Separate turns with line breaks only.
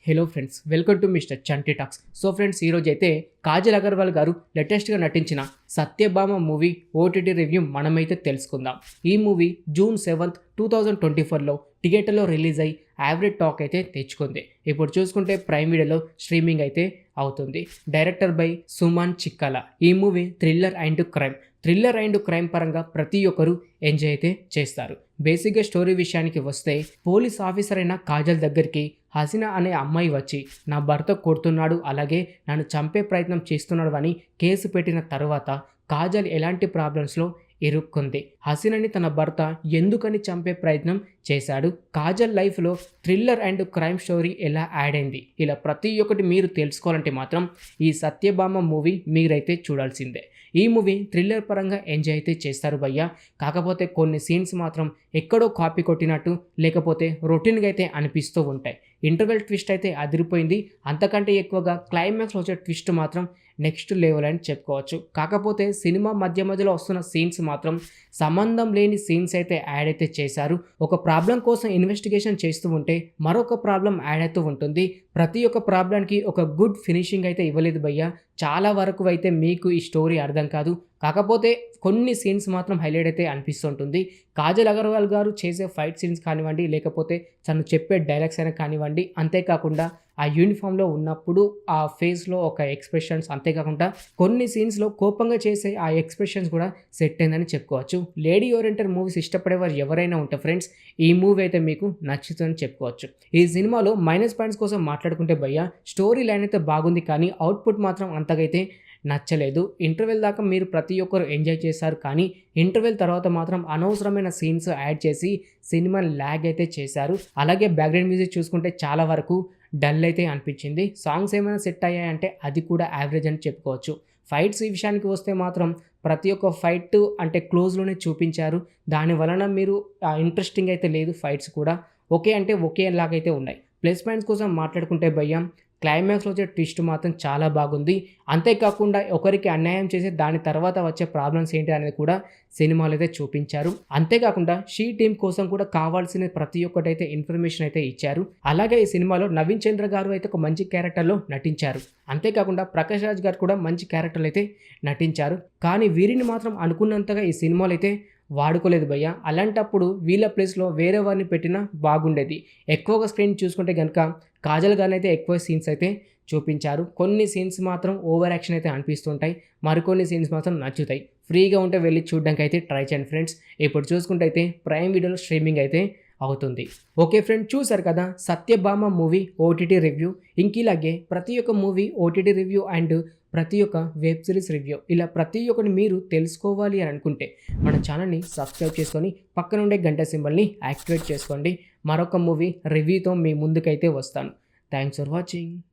Hello friends, welcome to mister Chanti talks. So friends, ఈరోజు అయితే కాజల్ అగర్వాల్ గారు లేటెస్ట్గా నటించిన సత్యభామ మూవీ ఓటీటీ రివ్యూ మనమైతే తెలుసుకుందాం. ఈ మూవీ జూన్ 7, 2024లో థియేటర్లో రిలీజ్ అయ్యి యావరేజ్ టాక్ అయితే తెచ్చుకుంది. ఇప్పుడు చూసుకుంటే ప్రైమ్ వీడియోలో స్ట్రీమింగ్ అయితే అవుతుంది. Director by Suman చిక్కల. ఈ మూవీ థ్రిల్లర్ అండ్ క్రైమ్ పరంగా ప్రతి ఒక్కరు ఎంజాయ్ అయితే చేస్తారు. బేసిక్గా స్టోరీ విషయానికి వస్తే, పోలీస్ ఆఫీసర్ అయిన కాజల్ దగ్గరికి హసీనా అనే అమ్మాయి వచ్చి నా భర్త కొడుతున్నాడు, అలాగే నన్ను చంపే ప్రయత్నం చేస్తున్నాడు అని కేసు పెట్టిన తర్వాత కాజల్ ఎలాంటి ప్రాబ్లమ్స్లో ఇరుక్కుంది. హసీనాని తన భర్త ఎందుకని చంపే ప్రయత్నం చేశాడు, కాజల్ లైఫ్లో థ్రిల్లర్ అండ్ క్రైమ్ స్టోరీ ఎలా యాడ్ అయింది, ఇలా ప్రతి ఒక్కటి మీరు తెలుసుకోవాలంటే మాత్రం ఈ సత్యభామ మూవీ మీరైతే చూడాల్సిందే. ఈ మూవీ థ్రిల్లర్ పరంగా ఎంజాయ్ అయితే చేస్తారు భయ్య. కాకపోతే కొన్ని సీన్స్ మాత్రం ఎక్కడో కాపీ కొట్టినట్టు, లేకపోతే రొటీన్గా అయితే అనిపిస్తూ ఉంటాయి. ఇంటర్వెల్ ట్విస్ట్ అయితే అదిరిపోయింది. అంతకంటే ఎక్కువగా క్లైమాక్స్లో వచ్చే ట్విస్ట్ మాత్రం నెక్స్ట్ లెవెల్ అని చెప్పుకోవచ్చు. కాకపోతే సినిమా మధ్యలో వస్తున్న సీన్స్ మాత్రం సంబంధం లేని సీన్స్ అయితే యాడ్ అయితే చేశారు. ఒక ప్రాబ్లం కోసం ఇన్వెస్టిగేషన్ చేస్తూ ఉంటే మరొక ప్రాబ్లం యాడ్ అవుతూ ఉంటుంది. ప్రతి ఒక్క ప్రాబ్లంకి ఒక గుడ్ ఫినిషింగ్ అయితే ఇవ్వలేదు భయ్య. చాలా వరకు అయితే మీకు ఈ స్టోరీ అర్థం కాదు. కాకపోతే కొన్ని సీన్స్ మాత్రం హైలైట్ అయితే అనిపిస్తుంటుంది. కాజల్ అగర్వాల్ గారు చేసే ఫైట్ సీన్స్ కానివ్వండి, లేకపోతే తను చెప్పే డైలాగ్స్ అయినా కానివ్వండి, అంతేకాకుండా ఆ యూనిఫామ్లో ఉన్నప్పుడు ఆ ఫేస్లో ఒక ఎక్స్ప్రెషన్స్, అంతేకాకుండా కొన్ని సీన్స్లో కోపంగా చేసే ఆ ఎక్స్ప్రెషన్స్ కూడా సెట్ అయిందని చెప్పుకోవచ్చు. లేడీ ఓరియంటెడ్ మూవీస్ ఇష్టపడేవారు ఎవరైనా ఉంటే ఫ్రెండ్స్, ఈ మూవీ అయితే మీకు నచ్చుతుందని చెప్పుకోవచ్చు. ఈ సినిమాలో మైనస్ పాయింట్స్ కోసం మాట్లాడుకుంటే భయ్య, స్టోరీ లైన్ అయితే బాగుంది, కానీ అవుట్పుట్ మాత్రం అంతగైతే నచ్చలేదు. ఇంటర్వెల్ దాకా మీరు ప్రతి ఒక్కరు ఎంజాయ్ చేశారు, కానీ ఇంటర్వెల్ తర్వాత మాత్రం అనవసరమైన సీన్స్ యాడ్ చేసి సినిమాని ల్యాగ్ అయితే చేశారు. అలాగే బ్యాక్గ్రౌండ్ మ్యూజిక్ చూసుకుంటే చాలా వరకు డల్ అయితే అనిపించింది. సాంగ్స్ ఏమైనా సెట్ అయ్యాయంటే అది కూడా యావరేజ్ అని చెప్పుకోవచ్చు. ఫైట్స్ ఈ విషయానికి వస్తే మాత్రం ప్రతి ఒక్క ఫైట్ అంటే క్లోజ్లోనే చూపించారు. దాని వలన మీరు ఇంట్రెస్టింగ్ అయితే లేదు. ఫైట్స్ కూడా ఓకే అంటే ఒకేలాగైతే ఉన్నాయి. ప్లస్ పాయింట్స్ కోసం మాట్లాడుకుంటే భయ్యం, క్లైమాక్స్లో వచ్చే ట్విస్ట్ మాత్రం చాలా బాగుంది. అంతేకాకుండా ఒకరికి అన్యాయం చేసి దాని తర్వాత వచ్చే ప్రాబ్లమ్స్ ఏంటి అనేది కూడా సినిమాలో అయితే చూపించారు. అంతేకాకుండా షీ టీమ్ కోసం కూడా కావాల్సిన ప్రతి ఒక్కటైతే ఇన్ఫర్మేషన్ అయితే ఇచ్చారు. అలాగే ఈ సినిమాలో నవీన్ చంద్ర గారు అయితే ఒక మంచి క్యారెక్టర్లో నటించారు. అంతేకాకుండా ప్రకాష్ రాజ్ గారు కూడా మంచి క్యారెక్టర్లు అయితే నటించారు. కానీ వీరిని మాత్రం అనుకున్నంతగా ఈ సినిమాలో అయితే వాడుకోలేదు భయ్య. అలాంటప్పుడు వీళ్ళ ప్లేస్లో వేరే వారిని పెట్టినా బాగుండేది. ఎక్కువగా స్క్రీన్ చూసుకుంటే కనుక కాజల్ గారిని అయితే ఎక్కువ సీన్స్ అయితే చూపించారు. కొన్ని సీన్స్ మాత్రం ఓవర్ యాక్షన్ అయితే అనిపిస్తుంటాయి, మరికొన్ని సీన్స్ మాత్రం నచ్చుతాయి. ఫ్రీగా ఉంటే వెళ్ళి చూడడానికి అయితే ట్రై చేయండి ఫ్రెండ్స్. ఇప్పుడు చూసుకుంటే అయితే ప్రైమ్ వీడియోలో స్ట్రీమింగ్ అయితే అవుతుంది. ఓకే ఫ్రెండ్, చూసారు కదా సత్యభామ మూవీ ఓటీటీ రివ్యూ. ఇంకిలాగే ప్రతి ఒక్క మూవీ ఓటీటీ రివ్యూ అండ్ ప్రతి ఒక్క వెబ్ సిరీస్ రివ్యూ, ఇలా ప్రతి ఒక్కటి మీరు తెలుసుకోవాలి అని అనుకుంటే మన ఛానల్ని సబ్స్క్రైబ్ చేసుకొని పక్కన ఉండే గంట సింబల్ని యాక్టివేట్ చేసుకోండి. మరొక మూవీ రివ్యూతో మీ ముందుకైతే వస్తాను. Thanks for watching.